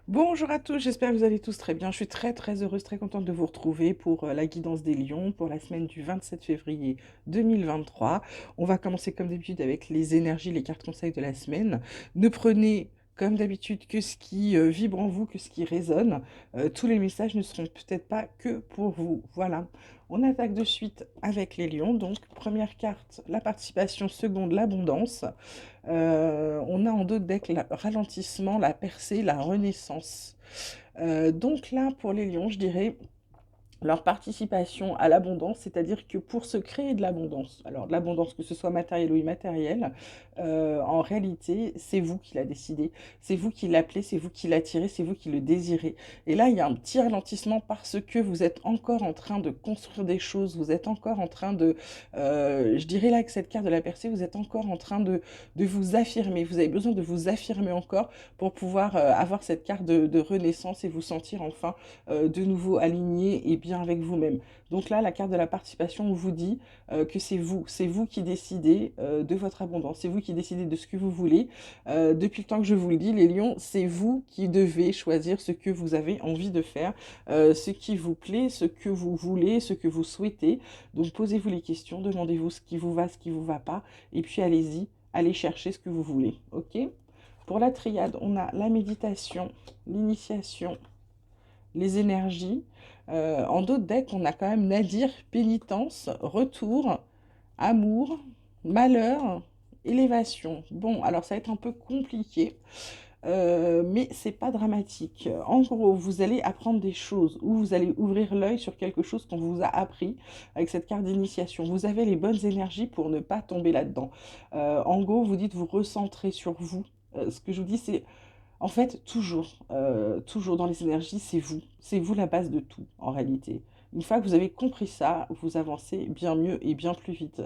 Bonjour à tous, j'espère que vous allez tous très bien. Je suis très heureuse, très contente de vous retrouver pour la guidance des lions pour la semaine du 27 février 2023. On va commencer comme d'habitude avec les énergies, les cartes conseils de la semaine. Ne prenez comme d'habitude que ce qui vibre en vous, que ce qui résonne. Tous les messages ne seront peut-être pas que pour vous. Voilà. On attaque de suite avec les lions. Donc, première carte, la participation, seconde, l'abondance. On a en dos de deck le ralentissement, la percée, la renaissance. Donc là, pour les lions, je dirais leur participation à l'abondance, c'est-à-dire que pour se créer de l'abondance, alors de l'abondance que ce soit matérielle ou immatérielle, en réalité, c'est vous qui l'a décidé, c'est vous qui l'appelez, c'est vous qui l'attirez, c'est vous qui le désirez. Et là, il y a un petit ralentissement parce que vous êtes encore en train de construire des choses, vous êtes encore en train de, je dirais là que cette carte de la percée, vous êtes encore en train de vous affirmer, vous avez besoin de vous affirmer encore pour pouvoir avoir cette carte de renaissance et vous sentir enfin de nouveau aligné et bien avec vous-même. Donc là, la carte de la participation vous dit que c'est vous qui décidez de votre abondance, c'est vous qui décidez de ce que vous voulez. Depuis le temps que je vous le dis, les lions, c'est vous qui devez choisir ce que vous avez envie de faire, ce qui vous plaît, ce que vous voulez, ce que vous souhaitez. Donc posez-vous les questions, demandez-vous ce qui vous va, ce qui vous va pas, et puis allez-y, allez chercher ce que vous voulez. Ok? Pour la triade, on a la méditation, l'initiation, les énergies. En d'autres decks, on a quand même Nadir, pénitence, retour, amour, malheur, élévation. Bon, alors ça va être un peu compliqué, mais c'est pas dramatique. En gros, vous allez apprendre des choses ou vous allez ouvrir l'œil sur quelque chose qu'on vous a appris avec cette carte d'initiation. Vous avez les bonnes énergies pour ne pas tomber là-dedans. En gros, vous dites vous recentrez sur vous. Ce que je vous dis, c'est en fait, toujours dans les énergies, c'est vous la base de tout, en réalité. Une fois que vous avez compris ça, vous avancez bien mieux et bien plus vite.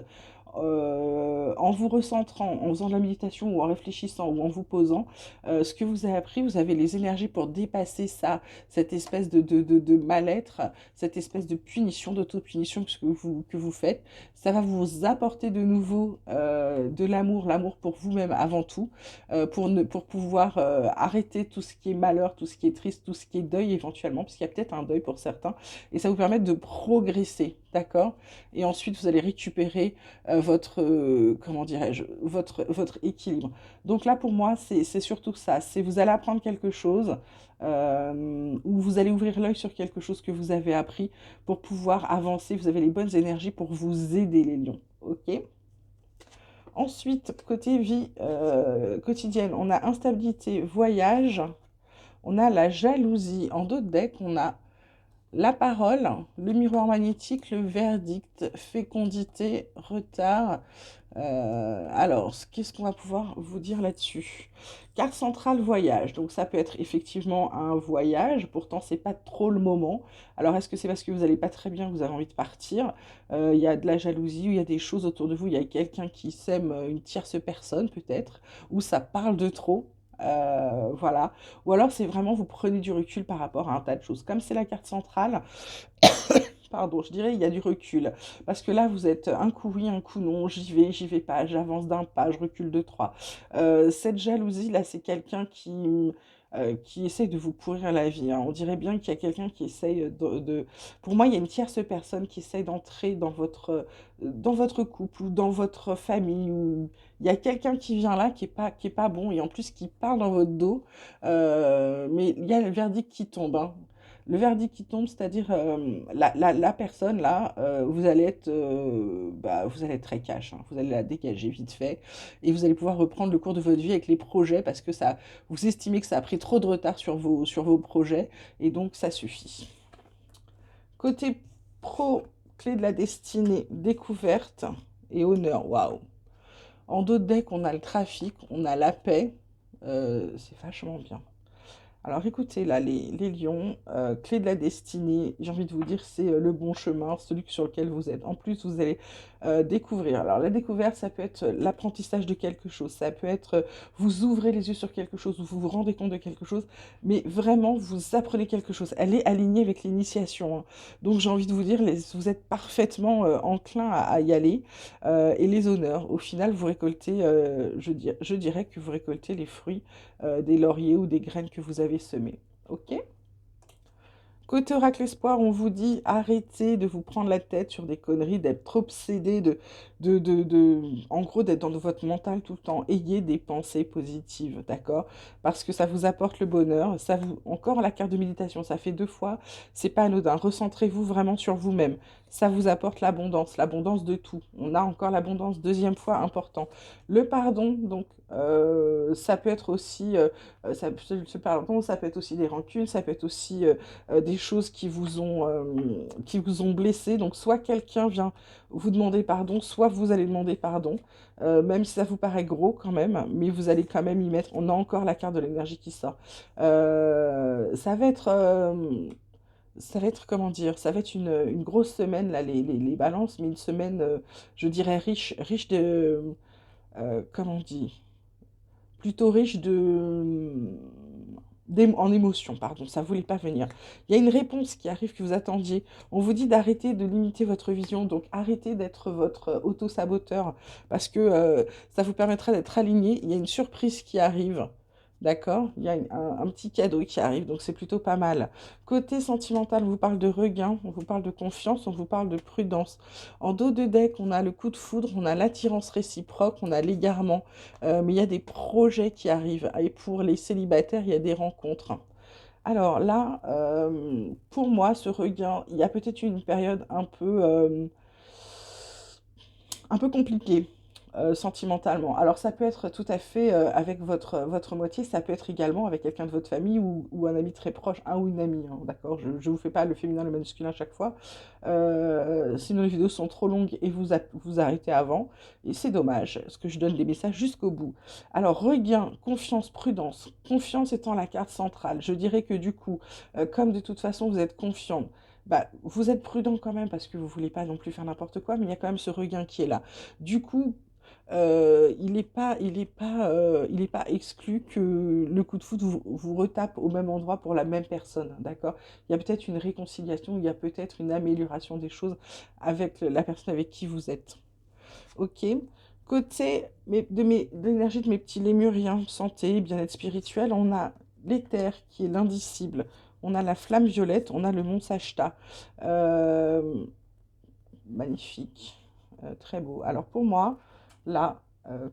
En vous recentrant, en faisant de la méditation ou en réfléchissant ou en vous posant, ce que vous avez appris, vous avez les énergies pour dépasser ça, cette espèce de mal-être, cette espèce de punition, d'auto-punition que vous faites. Ça va vous apporter de nouveau de l'amour, l'amour pour vous-même avant tout pour pouvoir arrêter tout ce qui est malheur, tout ce qui est triste, tout ce qui est deuil éventuellement, parce qu'il y a peut-être un deuil pour certains, et ça vous permet de progresser, d'accord? Et ensuite, vous allez récupérer votre, comment dirais-je, votre équilibre. Donc là, pour moi, c'est surtout ça, c'est vous allez apprendre quelque chose, ou vous allez ouvrir l'œil sur quelque chose que vous avez appris pour pouvoir avancer, vous avez les bonnes énergies pour vous aider, les lions, ok? Ensuite, côté vie quotidienne, on a instabilité, voyage, on a la jalousie. En d'autres decks, on a la parole, le miroir magnétique, le verdict, fécondité, retard. Alors, qu'est-ce qu'on va pouvoir vous dire là-dessus? Carte centrale voyage. Donc, ça peut être effectivement un voyage. Pourtant, c'est pas trop le moment. Alors, est-ce que c'est parce que vous n'allez pas très bien que vous avez envie de partir? Il y a de la jalousie ou il y a des choses autour de vous. Il y a quelqu'un qui sème une tierce personne, peut-être, ou ça parle de trop. Voilà. Ou alors, c'est vraiment vous prenez du recul par rapport à un tas de choses. Comme c'est la carte centrale, pardon, je dirais il y a du recul. Parce que là, vous êtes un coup oui, un coup non, j'y vais pas, j'avance d'un pas, je recule de trois. Cette jalousie, là, c'est quelqu'un qui essaye de vous pourrir la vie, hein. On dirait bien qu'il y a quelqu'un qui essaye Pour moi, il y a une tierce personne qui essaye d'entrer dans votre couple ou dans votre famille. Ou... Il y a quelqu'un qui vient là qui est pas bon et en plus qui parle dans votre dos. Mais il y a le verdict qui tombe, hein. Le verdict qui tombe, c'est-à-dire la personne là, vous allez être très cash, hein. Vous allez la dégager vite fait et vous allez pouvoir reprendre le cours de votre vie avec les projets parce que ça, vous estimez que ça a pris trop de retard sur vos projets et donc ça suffit. Côté pro, clé de la destinée, découverte et honneur, waouh. En dos de deck, on a le trafic, on a la paix, c'est vachement bien. Alors écoutez, là, les lions, clé de la destinée, j'ai envie de vous dire, c'est le bon chemin, celui sur lequel vous êtes. En plus, vous allez découvrir. Alors la découverte, ça peut être l'apprentissage de quelque chose, ça peut être vous ouvrez les yeux sur quelque chose, vous vous rendez compte de quelque chose, mais vraiment, vous apprenez quelque chose. Elle est alignée avec l'initiation, hein. Donc j'ai envie de vous dire, vous êtes parfaitement enclin à y aller. Et les honneurs, au final, vous récoltez, je dirais que vous récoltez les fruits des lauriers ou des graines que vous avez semées. Ok? Côté Oracle Espoir, on vous dit arrêtez de vous prendre la tête sur des conneries, d'être trop obsédé, en gros, d'être dans votre mental tout le temps. Ayez des pensées positives, d'accord? Parce que ça vous apporte le bonheur. Encore la carte de méditation, ça fait 2 fois, c'est pas anodin. Recentrez-vous vraiment sur vous-même. Ça vous apporte l'abondance de tout. On a encore l'abondance, 2e fois, important. Le pardon, donc, ça peut être aussi, ce pardon, ça peut être aussi des rancunes, ça peut être aussi des choses qui vous ont blessé. Donc soit quelqu'un vient vous demander pardon, soit vous allez demander pardon, même si ça vous paraît gros quand même, mais vous allez quand même y mettre. On a encore la carte de l'énergie qui sort. Ça va être, comment dire, ça va être une grosse semaine, là, les balances, mais une semaine, je dirais, riche de, comment on dit, plutôt riche en émotions, pardon, ça voulait pas venir. Il y a une réponse qui arrive que vous attendiez. On vous dit d'arrêter de limiter votre vision, donc arrêtez d'être votre auto-saboteur, parce que ça vous permettra d'être aligné. Il y a une surprise qui arrive, d'accord? Il y a un petit cadeau qui arrive, donc c'est plutôt pas mal. Côté sentimental, on vous parle de regain, on vous parle de confiance, on vous parle de prudence. En dos de deck, on a le coup de foudre, on a l'attirance réciproque, on a l'égarement. Mais il y a des projets qui arrivent. Et pour les célibataires, il y a des rencontres. Alors là, pour moi, ce regain, il y a peut-être eu une période un peu compliqué sentimentalement. Alors ça peut être tout à fait avec votre moitié, ça peut être également avec quelqu'un de votre famille ou un ami très proche, un ou une amie, hein, d'accord? Je ne vous fais pas le féminin, le masculin à chaque fois. Sinon les vidéos sont trop longues et vous arrêtez avant. Et c'est dommage, parce que je donne des messages jusqu'au bout. Alors regain, confiance, prudence. Confiance étant la carte centrale. Je dirais que du coup, comme de toute façon vous êtes confiant, bah, vous êtes prudent quand même parce que vous voulez pas non plus faire n'importe quoi, mais il y a quand même ce regain qui est là. Du coup, il est pas exclu que le coup de foudre vous retape au même endroit pour la même personne, d'accord? Il y a peut-être une réconciliation, il y a peut-être une amélioration des choses avec la personne avec qui vous êtes. Ok? Côté de l'énergie de mes petits lémuriens, santé, bien-être spirituel, on a l'éther qui est l'indicible, on a la flamme violette, on a le mont Sajta. Euh, Magnifique, très beau. Alors pour moi, là,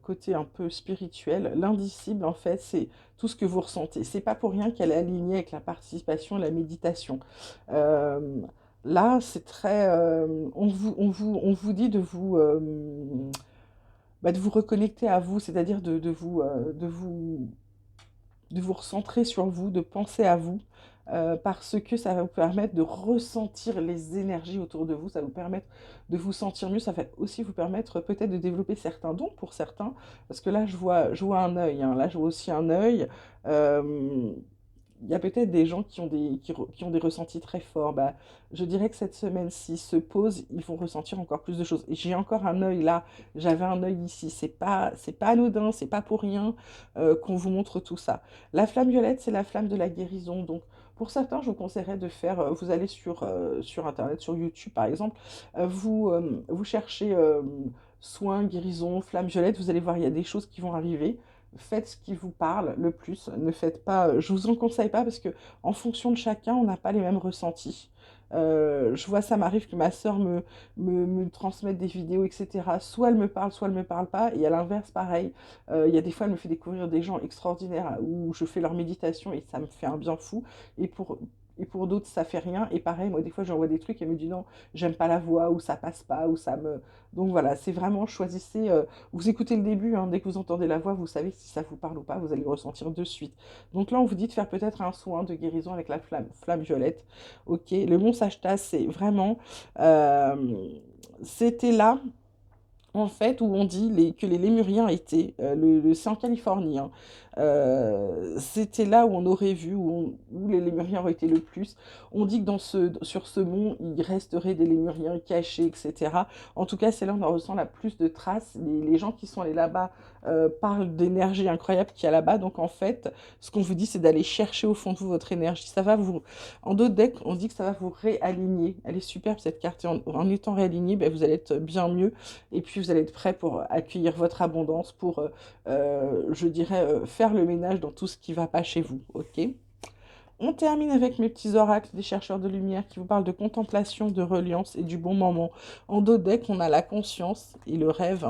côté un peu spirituel, l'indicible, en fait, c'est tout ce que vous ressentez. C'est pas pour rien qu'elle est alignée avec la participation et la méditation. Euh, Là, c'est très... on vous dit de vous reconnecter à vous, c'est-à-dire de vous recentrer sur vous, de penser à vous, parce que ça va vous permettre de ressentir les énergies autour de vous, ça va vous permettre de vous sentir mieux, ça va aussi vous permettre peut-être de développer certains dons pour certains, parce que là je vois un œil, hein, là je vois aussi un œil. euh, il y a peut-être des gens qui ont des ressentis très forts. Bah, je dirais que cette semaine, s'ils se posent, ils vont ressentir encore plus de choses. Et j'ai encore un œil là, j'avais un œil ici. C'est pas anodin, c'est pas pour rien qu'on vous montre tout ça. La flamme violette, c'est la flamme de la guérison. Donc, pour certains, je vous conseillerais de faire, vous allez sur Internet, sur YouTube par exemple, vous cherchez soins, guérison, flamme violette, vous allez voir, il y a des choses qui vont arriver. Faites ce qui vous parle le plus. Ne faites pas. Je vous en conseille pas parce que en fonction de chacun, on n'a pas les mêmes ressentis. Je vois, ça m'arrive que ma sœur me transmette des vidéos, etc. Soit elle me parle, soit elle me parle pas. Et à l'inverse, pareil. Il y a des fois, elle me fait découvrir des gens extraordinaires où je fais leur méditation et ça me fait un bien fou. Et pour d'autres, ça fait rien. Et pareil, moi, des fois, j'envoie des trucs et elle me dit non, j'aime pas la voix, ou ça passe pas, ou ça me. Donc voilà, c'est vraiment choisissez. Vous écoutez le début, hein, dès que vous entendez la voix, vous savez si ça vous parle ou pas, vous allez le ressentir de suite. Donc là, on vous dit de faire peut-être un soin de guérison avec la flamme violette. Ok, le Mont Sajta, c'est vraiment. euh, C'était là en fait, où on dit que les Lémuriens étaient, c'est en Californie, hein. C'était là où on aurait vu, où les Lémuriens auraient été le plus. On dit que sur ce mont, il resterait des Lémuriens cachés, etc. En tout cas, c'est là où on en ressent la plus de traces. Les gens qui sont allés là-bas parlent d'énergie incroyable qu'il y a là-bas. Donc en fait, ce qu'on vous dit, c'est d'aller chercher au fond de vous votre énergie. En d'autres decks, on dit que ça va vous réaligner. Elle est superbe cette carte. Et en étant réaligné, ben, vous allez être bien mieux. Et puis vous allez être prêt pour accueillir votre abondance, pour, je dirais, faire le ménage dans tout ce qui ne va pas chez vous, ok? On termine avec mes petits oracles des chercheurs de lumière qui vous parlent de contemplation, de reliance et du bon moment. En dos deck, on a la conscience et le rêve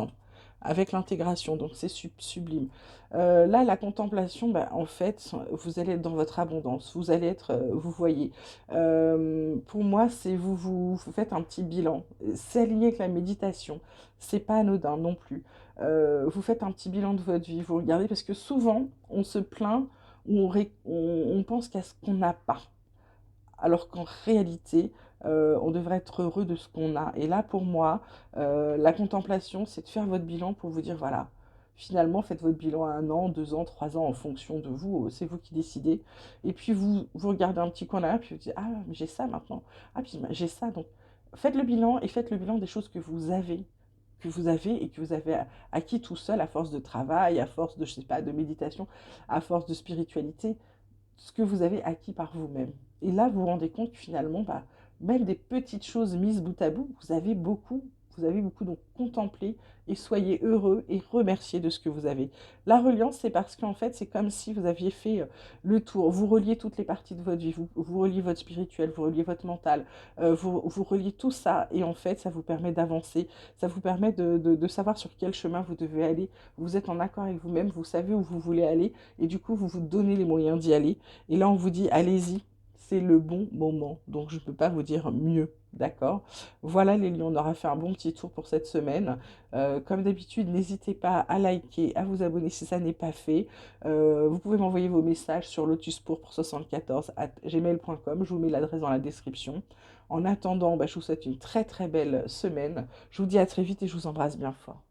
avec l'intégration, donc c'est sublime. Là, la contemplation, bah, en fait, vous allez être dans votre abondance, vous allez être, vous voyez. Pour moi, c'est vous faites un petit bilan. C'est aligné avec la méditation, c'est pas anodin non plus. Vous faites un petit bilan de votre vie, vous regardez, parce que souvent, on se plaint où on pense qu'à ce qu'on n'a pas, alors qu'en réalité, on devrait être heureux de ce qu'on a. Et là, pour moi, la contemplation, c'est de faire votre bilan pour vous dire, voilà, finalement, faites votre bilan à 1 an, 2 ans, 3 ans, en fonction de vous, c'est vous qui décidez. Et puis, vous regardez un petit coin là, puis vous dites, ah, mais j'ai ça maintenant, ah, puis j'ai ça, donc faites le bilan, et faites le bilan des choses que vous avez et que vous avez acquis tout seul à force de travail, à force de, je sais pas, de méditation, à force de spiritualité, ce que vous avez acquis par vous-même. Et là, vous vous rendez compte que finalement, bah, même des petites choses mises bout à bout, vous avez beaucoup, donc contemplez et soyez heureux et remerciez de ce que vous avez. La reliance, c'est parce qu'en fait, c'est comme si vous aviez fait le tour. Vous reliez toutes les parties de votre vie, vous reliez votre spirituel, vous reliez votre mental, vous reliez tout ça, et en fait, ça vous permet d'avancer, ça vous permet de savoir sur quel chemin vous devez aller. Vous êtes en accord avec vous-même, vous savez où vous voulez aller, et du coup, vous vous donnez les moyens d'y aller. Et là, on vous dit, allez-y, c'est le bon moment. Donc, je ne peux pas vous dire mieux, d'accord? Voilà les lions, on aura fait un bon petit tour pour cette semaine. Comme d'habitude, n'hésitez pas à liker, à vous abonner si ça n'est pas fait. Vous pouvez m'envoyer vos messages sur lotuspourpre74@gmail.com. Je vous mets l'adresse dans la description. En attendant, bah, je vous souhaite une très très belle semaine. Je vous dis à très vite et je vous embrasse bien fort.